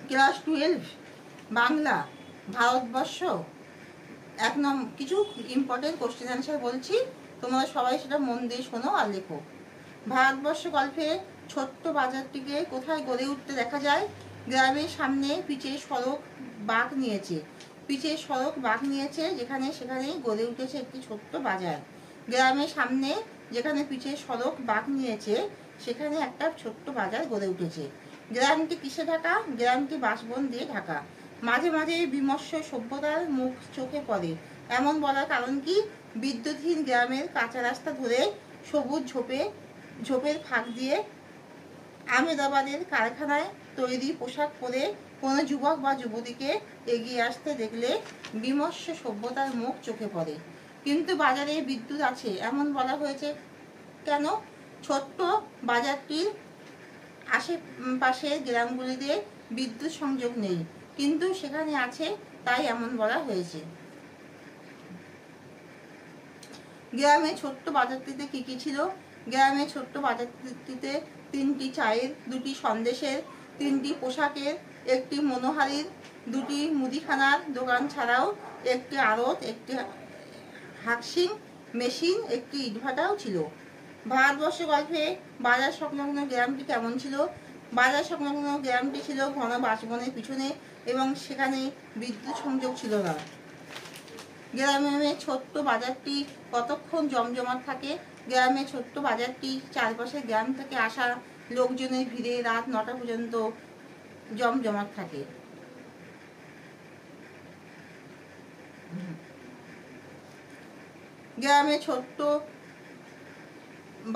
Class 12 Bangla Bharatvarsha কিছু important question answer বলছি, তোমরা সবাই সেটা মন দিয়ে শোনো আর লেখো। ভারতবর্ষ গল্পে ছোট্ট বাজারটিকে কোথায় গড়ে উঠতে দেখা যায়? গ্রামের সামনে পিচের সড়ক বাঁক নিয়েছে, যেখানে সেখানেই গড়ে উঠেছে একটি ছোট্ট বাজার। গ্রামের সামনে যেখানে পিচের সড়ক বাঁক নিয়েছে সেখানে একটা ছোট্ট বাজার গড়ে উঠেছে। গ্রামটি কিসে ঢাকা? গ্রামটি বাঁশবন দিয়ে ঢাকা। মাঝে মাঝে বিমর্ষ সভ্যতার মুখ চোখে পড়ে। এমন বলার কারণ কি? বিদ্যুৎহীন গ্রামের কাঁচা রাস্তা ধরে সবুজ ঝোপের ফাঁক দিয়ে আহমেদাবাদের কারখানায় তৈরি পোশাক পরে কোনো যুবক বা যুবতীকে এগিয়ে আসতে দেখলে বিমর্ষ সভ্যতার মুখ চোখে পড়ে। কিন্তু বাজারে বিদ্যুৎ আছে এমন বলা হয়েছে কেন? ছোট্ট বাজারটির আশেপাশের গ্রামগুলিতে বিদ্যুৎ সংযোগ নেই, কিন্তু সেখানে আছে, তাই এমন বলা হয়েছে। গ্রামে ছোট্ট বাজারটিতে কি কি ছিল? গ্রামে ছোট্ট বাজারটিতে 3টি চায়ের, 2টি সন্দেশের, 3টি পোশাকের, 1টি মনোহারীর, 2টি মুদিখানার দোকান ছাড়াও 1টি আড়ত, 1টি হাক্সিং মেশিন, 1টি ইটভাটাও ছিল। ভারতবর্ষ গল্পে বাজার সংলগ্ন গ্রামটি কেমন ছিল? বাজার সংলগ্ন গ্রামটি ছিল ঘন বাঁশবনের পিছনে এবং সেখানে বিদ্যুৎ সংযোগ ছিল না। গ্রামে ছোট্ট বাজারটি কতক্ষণ জমজমাট থাকে? গ্রামে ছোট্ট বাজারটি চারপাশে গ্রাম থেকে আসা লোকজনের ভিড়ে রাত 9টা পর্যন্ত জমজমাট থাকে। গ্রামে ছোট্ট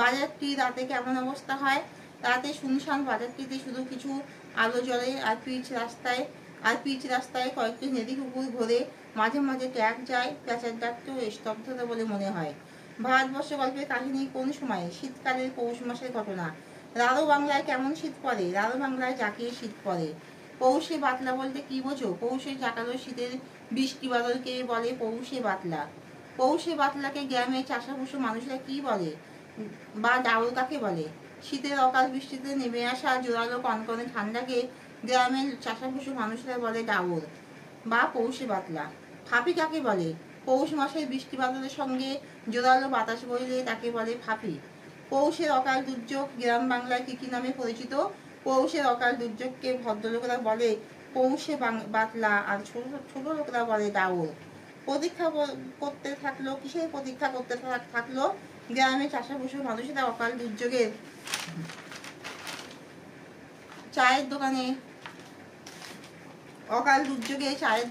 বাজারটি রাতে কেমন অবস্থা হয়? রাতে শুনশান বাজারটিতে শুধু কিছু আলো জ্বলে আর পিচ রাস্তায় কয়েকটি নদী কুকুর ঘোরে, মাঝে মাঝে ট্যাক যায়, প্যাঁচার ডাকতেও স্তব্ধতা বলে মনে হয়। ভারতবর্ষ গল্পের কাহিনী কোন সময়ে? শীতকালের পৌষ মাসের ঘটনা। রাঢ় বাংলায় কেমন শীত পড়ে? রাঢ় বাংলায় জাঁকিয়ে শীত পড়ে। পৌষে বাতলা বলতে কি বোঝো? পৌষে জাঁকালো শীতের বৃষ্টি বাদলকে বলে পৌষে বাতলা। পৌষে বাতলাকে গ্রামে চাষাভুষো মানুষরা কি বলে বা ডাউল কাকে বলে? শীতের অকাল বৃষ্টিতে নেমে আসা জোরালো কনকনে ঠান্ডাকে গ্রামের চাষাভুষো মানুষরা বলে ডাউল বা পৌষে বাতলা। ফাঁপি কাকে বলে? পৌষ মাসের বৃষ্টি বাদলের সঙ্গে জোরালো বাতাস বইলে তাকে বলে ফাঁপি। পৌষের অকাল দুর্যোগ গ্রাম বাংলায় কি কি নামে পরিচিত? পৌষের অকাল দুর্যোগকে ভদ্রলোকেরা বলে পৌষে বাতলা আর ছোট লোকেরা বলে ডাউল। প্রতীক্ষা করতে থাকলো, কিসের প্রতীক্ষা করতে থাকলো? গ্রামে চাষাভুষো মানুষেরা অকাল দুর্যোগে চায়ের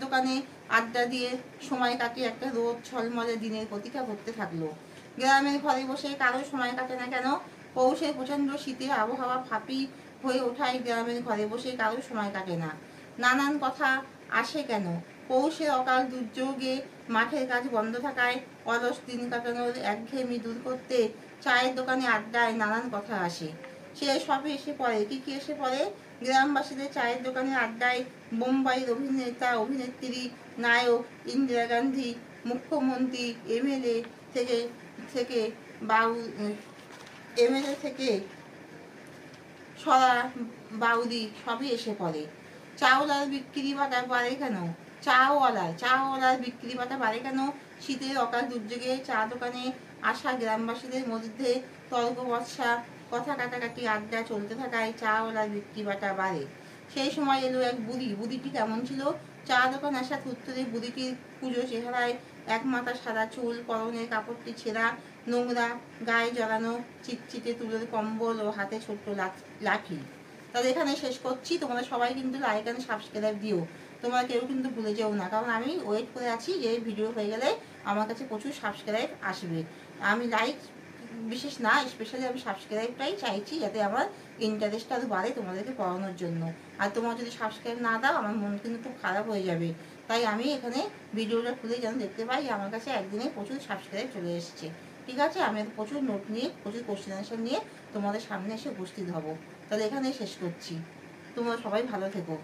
দোকানে আড্ডা দিয়ে সময় কাটিয়ে একটা রোদ ঝলমলে দিনের প্রতীক্ষা করতে থাকলো। গ্রামের ঘরে বসে কারো সময় কাটে না কেন? পৌষের প্রচন্ড শীতে আবহাওয়া ফাঁপি হয়ে ওঠায় গ্রামের ঘরে বসে কারো সময় কাটে না। নানান কথা আসে কেন? পৌষের অকাল দুর্যোগে মাঠের কাজ বন্ধ থাকায় অলস দিন কাটানোর একঘেয়েমি দূর করতে চায়ের দোকানে আড্ডায় নানান কথা আসে। সে সবে এসে পড়ে। কি কি এসে পড়ে? গ্রামবাসীদের চায়ের দোকানে আড্ডায় বোম্বাইয়ের অভিনেতা অভিনেত্রী, নায়ক, ইন্দিরা গান্ধী, মুখ্যমন্ত্রী, এমএলএ থেকে সরা বাউরি সবই এসে পড়ে। চাওয়ালার বিক্রি বাটা বাড়ে কেন? চাওয়ালার বিক্রি বাটা বাড়ে কেন? শীতের অকাল দুর্যোগে চা দোকানে আসা গ্রামবাসীদের মধ্যে তর্ক বর্ষা, কথা কাটাকাটি আড্ডা চলতে থাকায় চাওয়ালার বিক্রি বাটা বাড়ে। সেই সময় এলো এক বুড়িটি কেমন ছিল? চা দোকান আসা থুত্তুরে বুড়িটির পুজো চেহারায় এক মাথা সাদা চুল, পরনের কাপড়টি ছেঁড়া, নোংরা, গায়ে জড়ানো চিটচিটে তুলোর কম্বল ও হাতে ছোট্ট লাঠি। তাহলে এখানে শেষ করছি। তোমরা সবাই কিন্তু লাইক এন্ড সাবস্ক্রাইব দিও, তোমরা কেউ কিন্তু ভুলে যেও না, কারণ আমি ওয়েট করে আছি যে ভিডিও হয়ে গেলে আমার কাছে প্রচুর সাবস্ক্রাইব আসবে। আমি লাইক বিশেষ না, স্পেশালি আমি সাবস্ক্রাইবটাই চাইছি, যাতে আমার ইন্টারেস্টটা আরও বাড়ে তোমাদেরকে পড়ানোর জন্য। আর তোমরা যদি সাবস্ক্রাইব না দাও আমার মন কিন্তু খুব খারাপ হয়ে যাবে। তাই আমি এখানে ভিডিওটা খুলে যেন দেখতে পাই আমার কাছে একদিনে প্রচুর সাবস্ক্রাইব চলে এসেছে। ঠিক আছে, আমি প্রচুর নোট নিয়ে, প্রচুর কোশ্চেন আনসার নিয়ে তোমাদের সামনে এসে উপস্থিত হব। তাহলে এখানেই শেষ করছি। তোমরা সবাই ভালো থেকো।